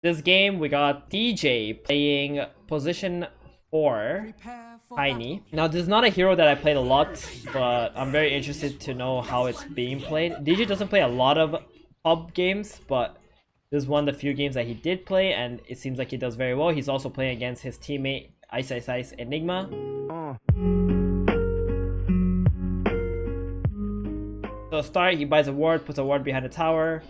This game, we got DJ playing position 4, Tiny. Now, this is not a hero that I played a lot, but I'm very interested to know how it's being played. DJ doesn't play a lot of pub games, but this is one of the few games that he did play, and it seems like he does very well. He's also playing against his teammate, Ice Ice Ice Enigma. So start, he buys a ward, puts a ward behind the tower,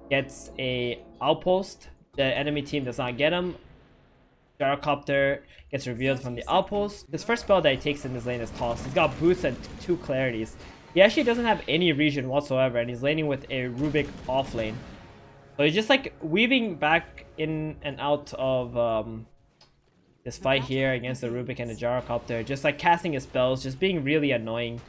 gets a outpost. The enemy team does not get him. Gyrocopter gets revealed from the outpost. His first spell that he takes in this lane is Toss. He's got boots and 2 clarities. He actually doesn't have any region whatsoever, and he's laning with a Rubik off lane. So he's just like weaving back in and out of this fight here against the Rubik and the Gyrocopter, just like casting his spells, just being really annoying.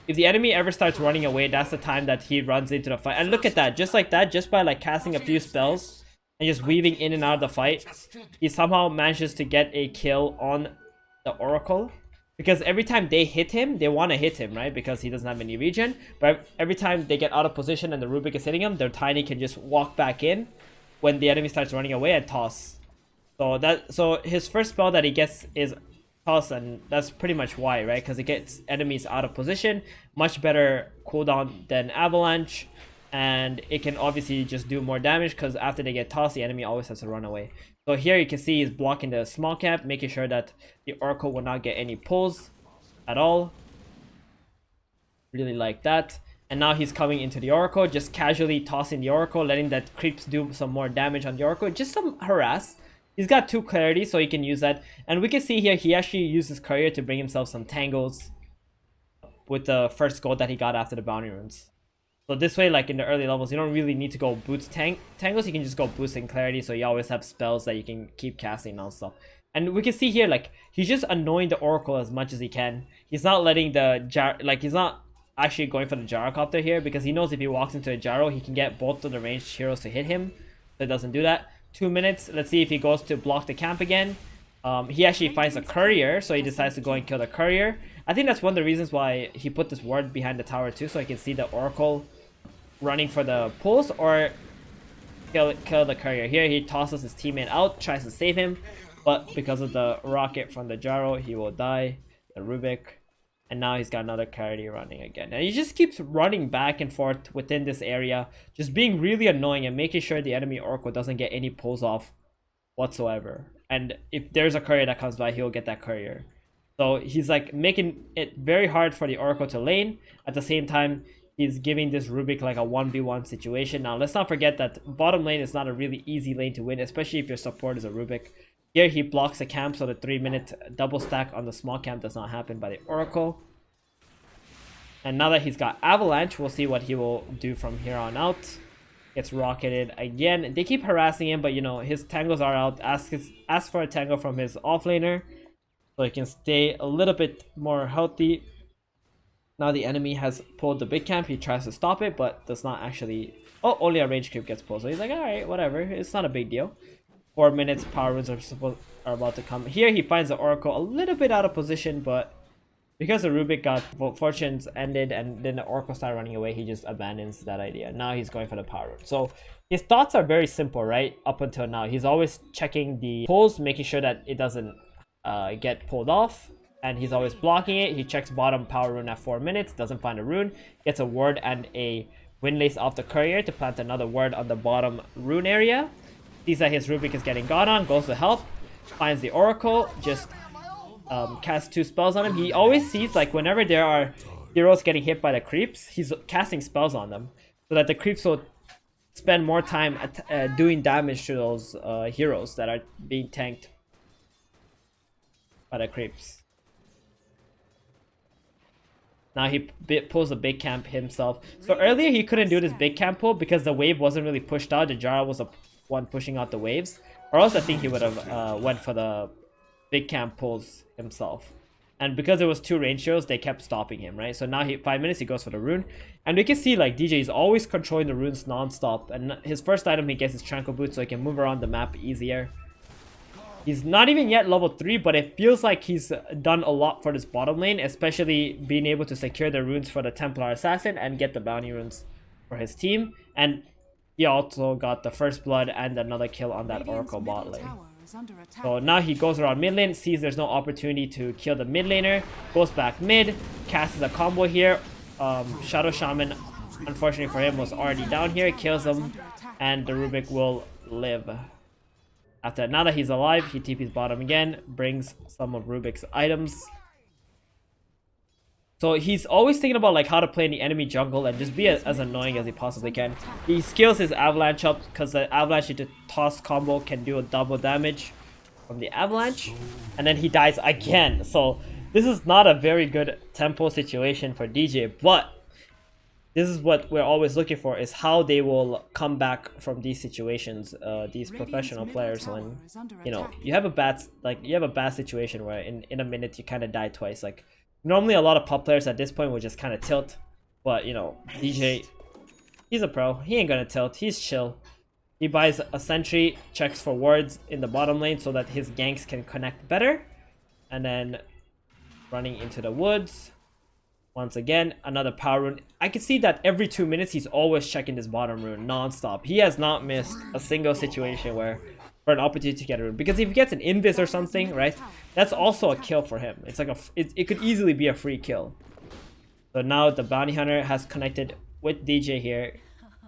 If the enemy ever starts running away, that's the time that he runs into the fight. And look at that, just like that, just by like casting a few spells and just weaving in and out of the fight, he somehow manages to get a kill on the Oracle. Because every time they hit him, they want to hit him, right? Because he doesn't have any regen. But every time they get out of position and the Rubik is hitting him, their Tiny can just walk back in when the enemy starts running away and toss. So his first spell that he gets is Toss, and that's pretty much why, right? Because it gets enemies out of position, much better cooldown than Avalanche, and it can obviously just do more damage because after they get tossed, the enemy always has to run away. So here you can see he's blocking the small camp, making sure that the Oracle will not get any pulls at all. Really like that. And now he's coming into the Oracle, just casually tossing the Oracle, letting that creeps do some more damage on the Oracle, just some harass. He's got 2 clarity, so he can use that. And we can see here, he actually uses Courier to bring himself some tangles with the first gold that he got after the bounty runes. So this way, like in the early levels, you don't really need to go boots tangles. You can just go boosting clarity, so you always have spells that you can keep casting non-stop. And we can see here, like, he's just annoying the Oracle as much as he can. He's not letting the he's not actually going for the Gyrocopter here, because he knows if he walks into a Gyro, he can get both of the ranged heroes to hit him. So it doesn't do that. 2 minutes. Let's see if he goes to block the camp again. He actually finds a courier, so he decides to go and kill the courier. I think that's one of the reasons why he put this ward behind the tower too, so he can see the Oracle running for the pulls or kill the courier. Here he tosses his teammate out, tries to save him, but because of the rocket from the Gyro, he will die. The Rubik. And now he's got another clarity running again. And he just keeps running back and forth within this area, just being really annoying and making sure the enemy Oracle doesn't get any pulls off whatsoever. And if there's a courier that comes by, he'll get that courier. So he's like making it very hard for the Oracle to lane. At the same time, he's giving this Rubik like a 1v1 situation. Now, let's not forget that bottom lane is not a really easy lane to win, especially if your support is a Rubik. Here he blocks the camp, so the 3-minute double stack on the small camp does not happen by the Oracle. And now that he's got Avalanche, we'll see what he will do from here on out. Gets rocketed again. They keep harassing him, but you know, his tangles are out. Asks for a tangle from his offlaner, so he can stay a little bit more healthy. Now the enemy has pulled the big camp. He tries to stop it, but does not actually... Oh, only a range creep gets pulled. So he's like, alright, whatever. It's not a big deal. 4 minutes, power runes are about to come. Here he finds the Oracle a little bit out of position, but because the Rubik got fortunes ended and then the Oracle started running away, he just abandons that idea. Now he's going for the power rune. So his thoughts are very simple, right? Up until now, he's always checking the pulls, making sure that it doesn't get pulled off, and he's always blocking it. He checks bottom power rune at 4 minutes, doesn't find a rune, gets a ward and a windlace off the courier to plant another ward on the bottom rune area. Sees that his Rubik is getting got on, goes to help, finds the Oracle, just casts 2 spells on him. He always sees, like, whenever there are heroes getting hit by the creeps, he's casting spells on them so that the creeps will spend more time doing damage to those heroes that are being tanked by the creeps. Now he pulls a big camp himself. So earlier he couldn't do this big camp pull because the wave wasn't really pushed out. The Jara was the one pushing out the waves, or else I think he would have went for the big camp pulls himself. And because there was 2 range heroes, they kept stopping him, right? So now 5 minutes he goes for the rune, and we can see like DJ is always controlling the runes non-stop. And his first item he gets is Tranquil Boot, so he can move around the map easier. He's not even yet level 3, but it feels like he's done a lot for this bottom lane, especially being able to secure the runes for the Templar Assassin and get the bounty runes for his team. And he also got the first blood and another kill on that Oracle bot lane. So now he goes around mid lane, sees there's no opportunity to kill the mid laner, goes back mid, casts a combo here. Shadow Shaman, unfortunately for him, was already down here, kills him, and the Rubik will live. After now that he's alive, he TP's bottom again, brings some of Rubik's items. So he's always thinking about like how to play in the enemy jungle and just be as annoying as he possibly can. He skills his avalanche up because the avalanche into toss combo can do a double damage from the avalanche, and then he dies again. So this is not a very good tempo situation for DJ, but this is what we're always looking for, is how they will come back from these situations. These professional players, when you know you have a bad situation where in a minute you kind of die twice. Like normally a lot of pop players at this point will just kind of tilt, but you know DJ, he's a pro. He ain't gonna tilt. He's chill. He buys a sentry, checks for wards in the bottom lane so that his ganks can connect better, and then running into the woods. Once again, another power rune. I can see that every 2 minutes he's always checking this bottom rune non-stop. He has not missed a single situation where for an opportunity to get a rune. Because if he gets an invis or something, right, that's also a kill for him. It's like it could easily be a free kill. So now the bounty hunter has connected with DJ here,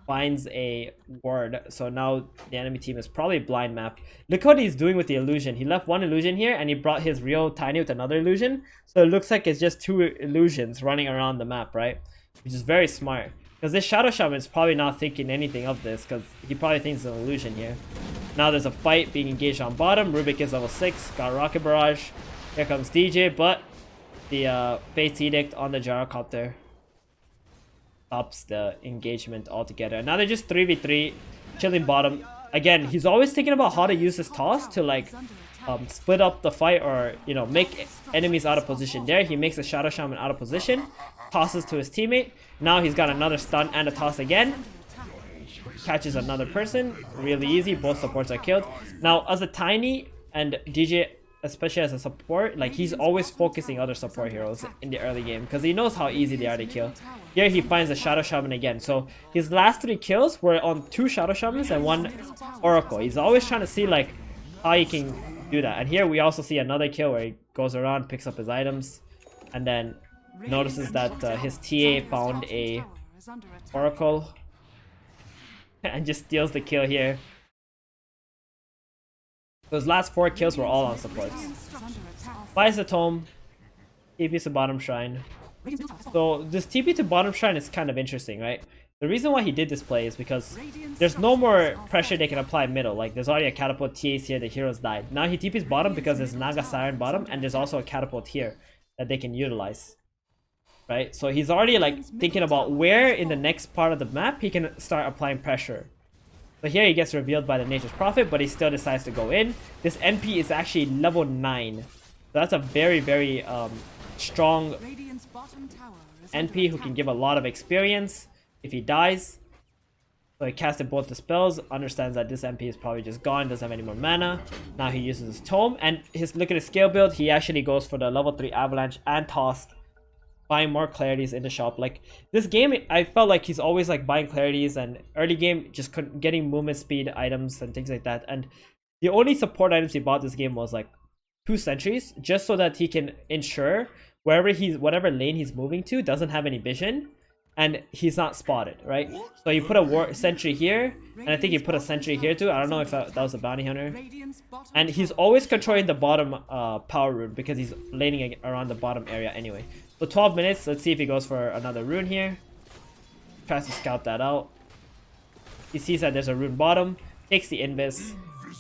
finds a ward. So now the enemy team is probably blind map. Look what he's doing with the illusion. He left one illusion here and he brought his real tiny with another illusion. So it looks like it's just two illusions running around the map, right? Which is very smart. Because this Shadow Shaman is probably not thinking anything of this, because he probably thinks it's an illusion here. Now there's a fight being engaged on bottom. Rubik is level 6, got Rocket Barrage. Here comes DJ, but the Fate's Edict on the gyrocopter stops the engagement altogether. And now they're just 3v3, chilling bottom. Again, he's always thinking about how to use his toss to like split up the fight, or you know, make enemies out of position. There he makes a Shadow Shaman out of position, tosses to his teammate. Now he's got another stun and a toss again, catches another person really easy. Both supports are killed. Now as a tiny and DJ, especially as a support, like he's always focusing other support heroes in the early game because he knows how easy they are to kill. Here he finds a Shadow Shaman again. So his last 3 kills were on 2 Shadow Shamans and 1 Oracle. He's always trying to see like how he can do that. And here we also see another kill where he goes around, picks up his items, and then notices that his TA found a Oracle and just steals the kill here. Those last 4 kills were all on supports. Buys the tome, TPs to bottom shrine. So this TP to bottom shrine is kind of interesting, right? The reason why he did this play is because there's no more pressure they can apply middle. Like there's already a catapult TAs here, the heroes died. Now he TPs bottom because there's Naga Siren bottom, and there's also a catapult here that they can utilize. Right? So he's already like thinking about where in the next part of the map he can start applying pressure. So here he gets revealed by the Nature's Prophet, but he still decides to go in. This NP is actually level 9. So that's a very, very strong NP who can give a lot of experience if he dies. So he casted both the spells, understands that this NP is probably just gone, doesn't have any more mana. Now he uses his tome, and look at his scale build, he actually goes for the level 3 avalanche and tossed, buying more clarities in the shop. Like this game, I felt like he's always like buying clarities, and early game just getting movement speed items and things like that. And the only support items he bought this game was like 2 sentries, just so that he can ensure whatever lane he's moving to doesn't have any vision and he's not spotted, right? So you put a sentry here, and I think you put a sentry here too. I don't know if that was a bounty hunter. And he's always controlling the bottom power rune because he's laning around the bottom area anyway. So 12 minutes, let's see if he goes for another rune here. Tries to scout that out. He sees that there's a rune bottom, takes the invis.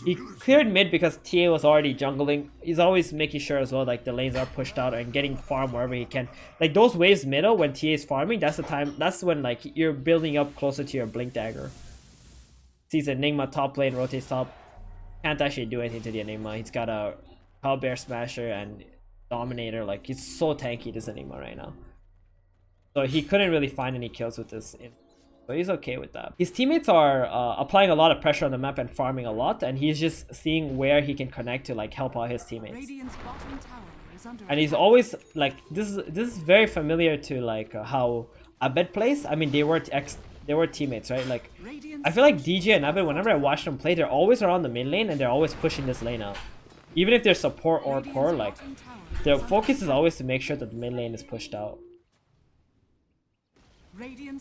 He cleared mid because TA was already jungling. He's always making sure as well like the lanes are pushed out and getting farm wherever he can. Like those waves middle when TA is farming, that's the time, that's when like you're building up closer to your blink dagger. Sees Enigma top lane, rotates top. Can't actually do anything to the Enigma. He's got a Bear Smasher and Dominator. Like he's so tanky, this Enigma right now. So he couldn't really find any kills with this. So he's okay with that. His teammates are applying a lot of pressure on the map and farming a lot, and he's just seeing where he can connect to like help out his teammates. And he's always like, this is very familiar to like how Abed plays. I mean, they were they were teammates, right? Like, I feel like DJ and Evan, whenever I watch them play, they're always around the mid lane and they're always pushing this lane out. Even if they're support or core, like, their focus is always to make sure that the mid lane is pushed out.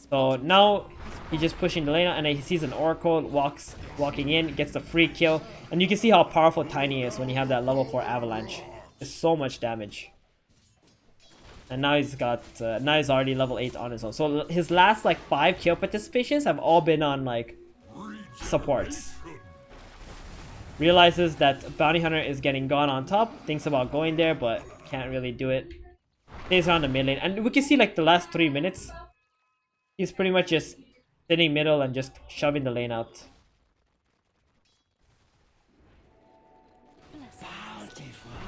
So now he's just pushing the lane out, and then he sees an Oracle walking in, gets the free kill, and you can see how powerful Tiny is when you have that level 4 avalanche. It's so much damage. And now he's got now he's already level 8 on his own. So his last like 5 kill participations have all been on like supports. Realizes that Bounty Hunter is getting gone on top, thinks about going there, but can't really do it. Stays around the mid lane, and we can see like the last 3 minutes, he's pretty much just sitting middle and just shoving the lane out.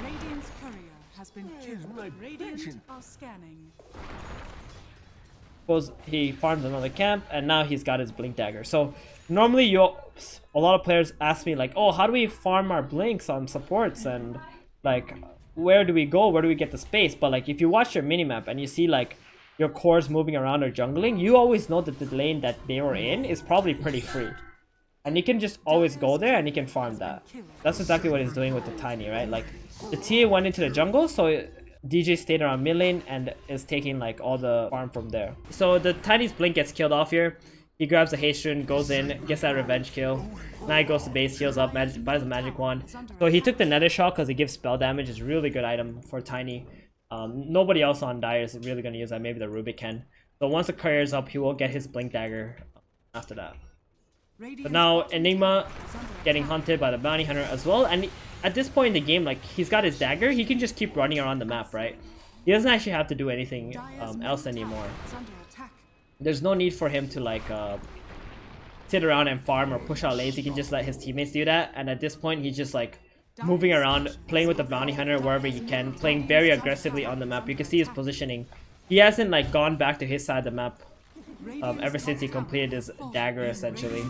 Radiant's courier has been killed. Radiant are scanning. Suppose he farmed another camp, and now he's got his blink dagger. So normally a lot of players ask me like, oh, how do we farm our blinks on supports, and like where do we go, where do we get the space? But like if you watch your minimap and you see like your cores moving around or jungling, you always know that the lane that they were in is probably pretty free, and you can just always go there and you can farm that. That's exactly what he's doing with the Tiny, right? Like the TA went into the jungle, so DJ stayed around mid lane and is taking like all the farm from there. So the Tiny's blink gets killed off here. He grabs the haste rune, goes in, gets that revenge kill. Now he goes to base, heals up, buys a magic wand. So he took the nether shot because it gives spell damage. It's a really good item for Tiny. Nobody else on Dire is really going to use that. Maybe the Rubik can. So once the courier is up, he will get his blink dagger after that. But now Enigma getting hunted by the bounty hunter as well, and at this point in the game, like he's got his dagger, he can just keep running around the map, right? He doesn't actually have to do anything else anymore. There's no need for him to like sit around and farm or push out lanes. He can just let his teammates do that, and at this point he's just like moving around, playing with the bounty hunter wherever he can, playing very aggressively on the map. You can see his positioning. He hasn't like gone back to his side of the map ever since he completed his dagger, essentially.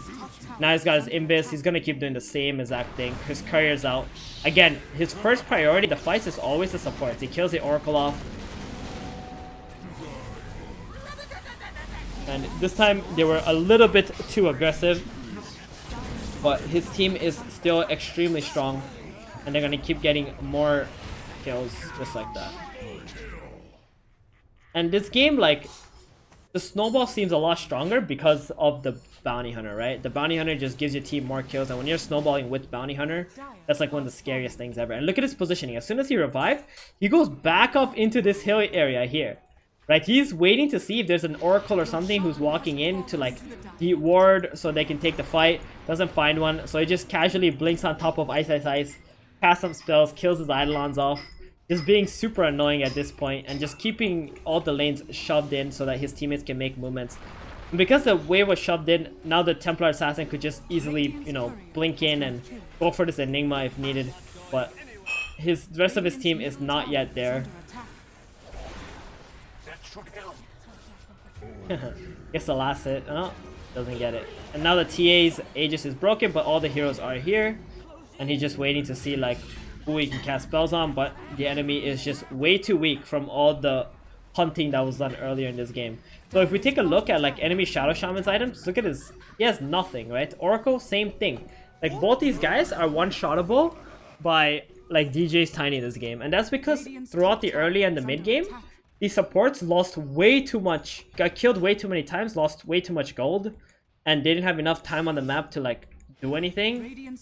Now he's got his Invis. He's gonna keep doing the same exact thing. His courier's out. Again, his first priority, the fights, is always the supports. He kills the Oracle off. And this time, they were a little bit too aggressive. But his team is still extremely strong. And they're gonna keep getting more kills just like that. And this game, like, the snowball seems a lot stronger because of the bounty hunter, right? The bounty hunter just gives your team more kills, and when you're snowballing with bounty hunter, that's like one of the scariest things ever. And look at his positioning. As soon as he revived, he goes back up into this hill area here, right? He's waiting to see if there's an oracle or something who's walking in to like ward so they can take the fight. Doesn't find one, so he just casually blinks on top of Ice, casts some spells, kills his Eidolons off. Just being super annoying at this point, and just keeping all the lanes shoved in so that his teammates can make movements. And because the wave was shoved in, now the Templar Assassin could just easily, you know, blink in and go for this Enigma if needed. But the rest of his team is not yet there. Gets the last hit. Oh, doesn't get it. And now the TA's Aegis is broken, but all the heroes are here. And he's just waiting to see like who he can cast spells on, but the enemy is just way too weak from all the hunting that was done earlier in this game. So if we take a look at like enemy Shadow Shaman's items, look at his, he has nothing, right? Oracle, same thing. Like both these guys are one-shottable by like DJ's Tiny in this game, and that's because throughout the early and the mid game, these supports lost way too much, got killed way too many times, lost way too much gold, and they didn't have enough time on the map to like do anything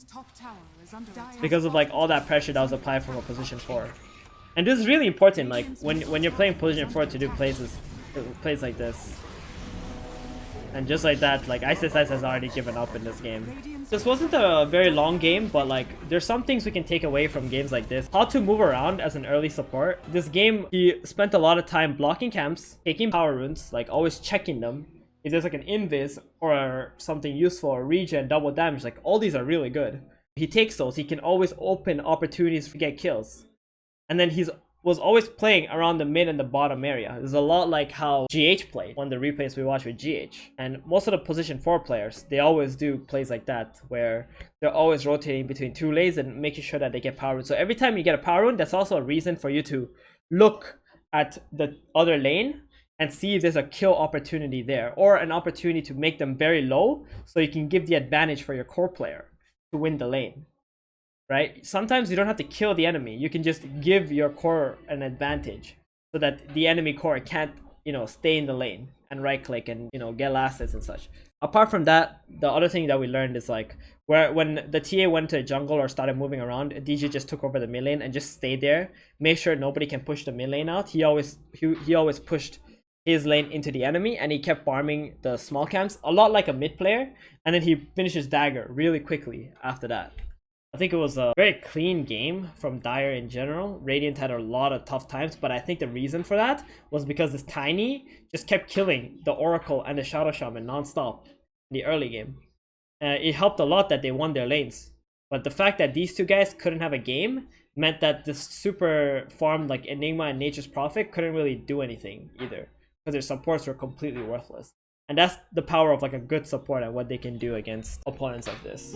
because of like all that pressure that was applied from a position 4. And this is really important, like when you're playing position 4 to do plays like this. And just like that, like Ice has already given up in this game. This wasn't a very long game, but like there's some things we can take away from games like this. How to move around as an early support. This game, he spent a lot of time blocking camps, taking power runes, like always checking them. If there's like an invis or something useful or regen, double damage, like all these are really good. He takes those, he can always open opportunities to get kills. And then was always playing around the mid and the bottom area. It's a lot like how GH played, one of the replays we watched with GH. And most of the position 4 players, they always do plays like that, where they're always rotating between 2 lanes and making sure that they get power rune. So every time you get a power rune, that's also a reason for you to look at the other lane and see if there's a kill opportunity there, or an opportunity to make them very low so you can give the advantage for your core player to win the lane, right? Sometimes you don't have to kill the enemy, you can just give your core an advantage so that the enemy core can't, you know, stay in the lane and right click and, you know, get assets and such. Apart from that, the other thing that we learned is like when the TA went to jungle or started moving around, DJ just took over the mid lane and just stayed there, make sure nobody can push the mid lane out. He always pushed his lane into the enemy, and he kept farming the small camps a lot like a mid player, and then he finishes dagger really quickly after that. I think it was a very clean game from Dire in general. Radiant had a lot of tough times, but I think the reason for that was because this Tiny just kept killing the Oracle and the Shadow Shaman non-stop in the early game. It helped a lot that they won their lanes. But the fact that these two guys couldn't have a game meant that this super farmed like Enigma and Nature's Prophet couldn't really do anything either, because their supports were completely worthless. And that's the power of like a good support and what they can do against opponents like this.